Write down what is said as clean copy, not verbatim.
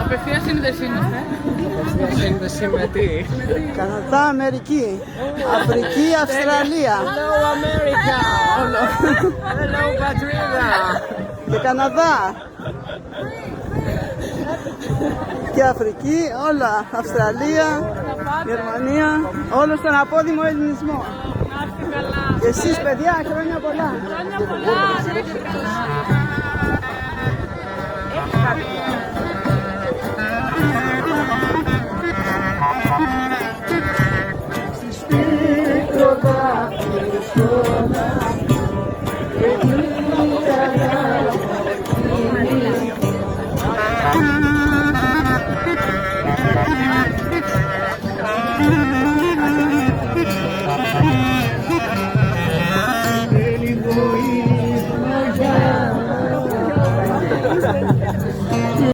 Απευθεία σύνδεση είμαστε. Σύνδεση με τι? Καναδά, Αμερική, Αφρική, Αυστραλία. Hello America! Hello πατρίδα! Και Καναδά. Και Αφρική, όλα. Αυστραλία, Γερμανία, όλο στον απόδημο ελληνισμό. Και εσείς παιδιά, χρόνια πολλά. Χρόνια πολλά, να είστε καλά. Thank you.